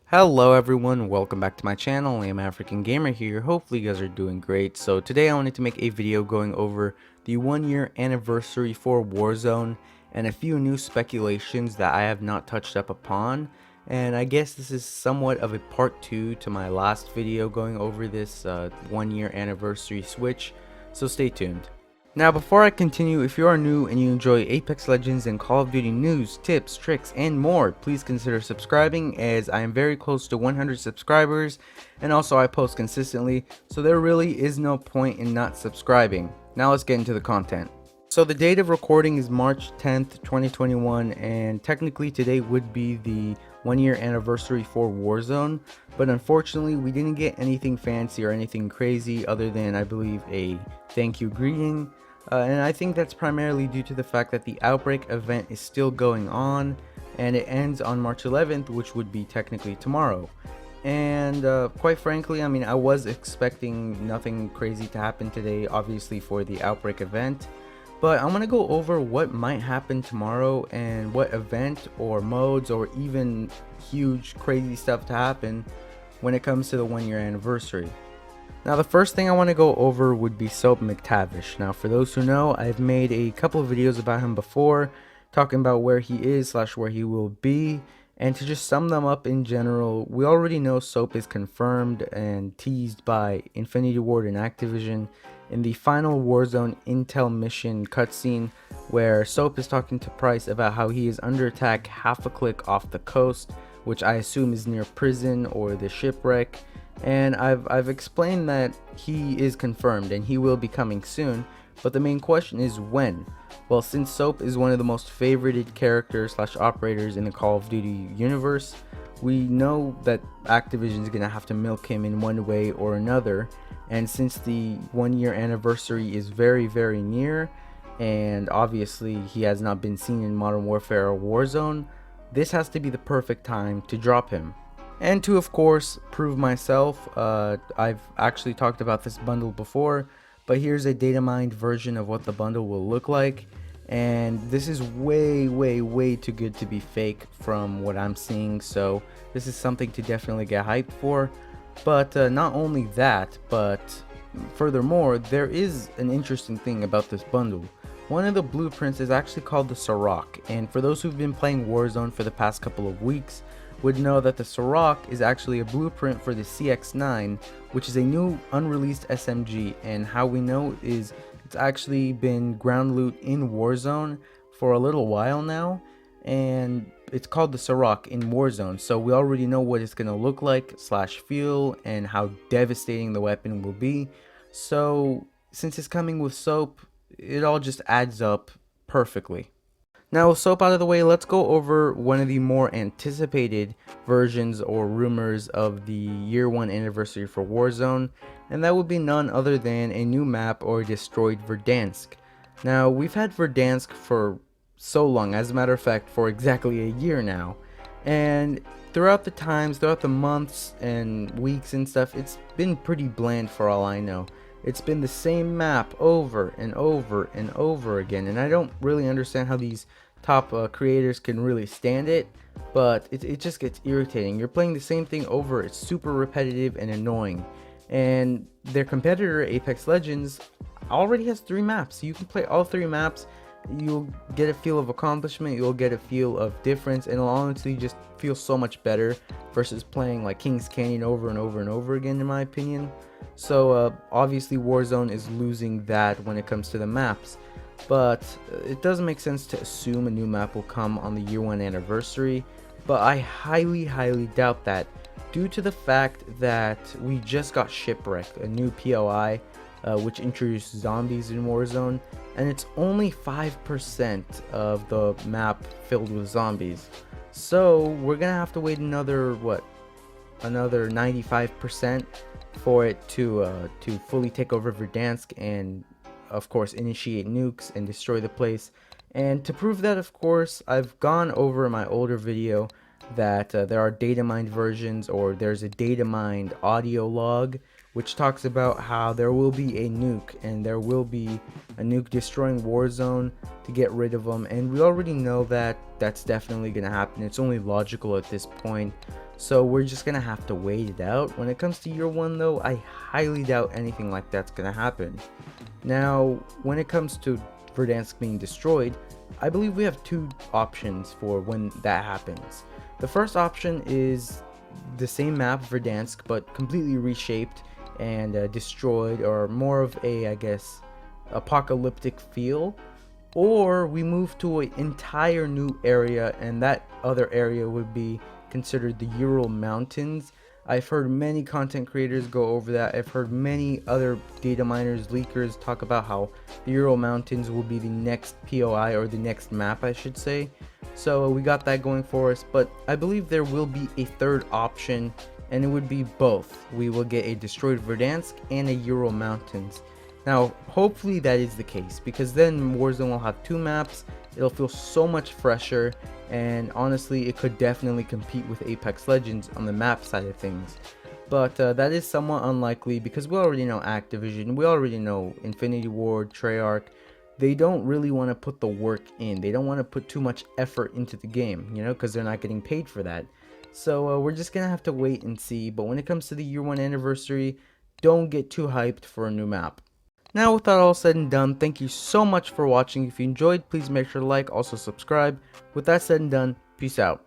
Hello everyone, welcome back to my channel. I am African Gamer here. Hopefully you guys are doing great. So today I wanted to make a video going over the 1 year anniversary for Warzone and a few new speculations that I have not touched up upon. And I guess this is somewhat of a part 2 to my last video going over this 1 year anniversary switch. So stay tuned. Now before I continue, if you are new and you enjoy Apex Legends and Call of Duty news, tips, tricks, and more, please consider subscribing as I am very close to 100 subscribers and also I post consistently, so there really is no point in not subscribing. Now let's get into the content. So the date of recording is March 10th, 2021, and technically today would be the 1 year anniversary for Warzone, but unfortunately we didn't get anything fancy or anything crazy other than, I believe, a thank you greeting. And I think that's primarily due to the fact that the Outbreak event is still going on and it ends on March 11th, which would be technically tomorrow. And quite frankly, I mean, I was expecting nothing crazy to happen today, obviously for the Outbreak event, but I'm going to go over what might happen tomorrow and what event or modes or even huge crazy stuff to happen when it comes to the 1 year anniversary. Now the first thing I want to go over would be Soap McTavish. Now for those who know, I've made a couple of videos about him before, talking about where he is / where he will be, and to just sum them up in general, we already know Soap is confirmed and teased by Infinity Ward and Activision in the final Warzone Intel mission cutscene, where Soap is talking to Price about how he is under attack half a click off the coast, which I assume is near prison or the shipwreck. And I've explained that he is confirmed and he will be coming soon, but the main question is when. Well, since Soap is one of the most favorited characters / operators in the Call of Duty universe, we know that Activision is gonna have to milk him in one way or another. And since the 1 year anniversary is very near, and obviously he has not been seen in Modern Warfare or Warzone, this has to be the perfect time to drop him. And to, of course, prove myself, I've actually talked about this bundle before, but here's a data mined version of what the bundle will look like. And this is way too good to be fake from what I'm seeing, so this is something to definitely get hyped for. But not only that, but furthermore, there is an interesting thing about this bundle. One of the blueprints is actually called the Sirach, and for those who've been playing Warzone for the past couple of weeks, would know that the Sirach is actually a blueprint for the CX-9, which is a new unreleased SMG, and how we know is it's actually been ground loot in Warzone for a little while now, and it's called the Sirach in Warzone, so we already know what it's going to look like / feel and how devastating the weapon will be. So since it's coming with Soap, it all just adds up perfectly. Now with Soap out of the way, let's go over one of the more anticipated versions or rumors of the year 1 anniversary for Warzone, and that would be none other than a new map or destroyed Verdansk. Now we've had Verdansk for so long, as a matter of fact for exactly a year now, and throughout the months and weeks and stuff, it's been pretty bland for all I know. It's been the same map over and over again, and I don't really understand how these top creators can really stand it, but it just gets irritating. You're playing the same thing over, it's super repetitive and annoying. And their competitor, Apex Legends, already has 3 maps. You can play all 3 maps, you'll get a feel of accomplishment, you'll get a feel of difference, and it'll honestly just feel so much better versus playing like King's Canyon over and over again, in my opinion. So obviously Warzone is losing that when it comes to the maps, but it doesn't make sense to assume a new map will come on the year 1 anniversary, but I highly doubt that, due to the fact that we just got Shipwrecked, a new POI which introduced zombies in Warzone, and it's only 5% of the map filled with zombies. So we're gonna have to wait another 95% for it to fully take over Verdansk and of course initiate nukes and destroy the place. And to prove that, of course, I've gone over in my older video that there are data mined versions, or there's a data mined audio log which talks about how there will be a nuke, and there will be a nuke destroying Warzone to get rid of them, and we already know that that's definitely gonna happen. It's only logical at this point. So we're just gonna have to wait it out. When it comes to year 1 though, I highly doubt anything like that's gonna happen. Now, when it comes to Verdansk being destroyed, I believe we have two options for when that happens. The first option is the same map, Verdansk, but completely reshaped and destroyed, or more of a, I guess, apocalyptic feel. Or we move to an entire new area, and that other area would be considered the Ural Mountains. I've heard many content creators go over that. I've heard many other data miners, leakers talk about how the Ural Mountains will be the next POI, or the next map I should say. So we got that going for us, but I believe there will be a third option, and it would be both. We will get a destroyed Verdansk and a Ural Mountains. Now, hopefully that is the case, because then Warzone will have two maps, it'll feel so much fresher, and honestly, it could definitely compete with Apex Legends on the map side of things. But that is somewhat unlikely, because we already know Activision, we already know Infinity Ward, Treyarch. They don't really want to put the work in, they don't want to put too much effort into the game, you know, because they're not getting paid for that. So we're just gonna have to wait and see, but when it comes to the year 1 anniversary, don't get too hyped for a new map. Now, with that all said and done, thank you so much for watching. If you enjoyed, please make sure to like, also subscribe. With that said and done, peace out.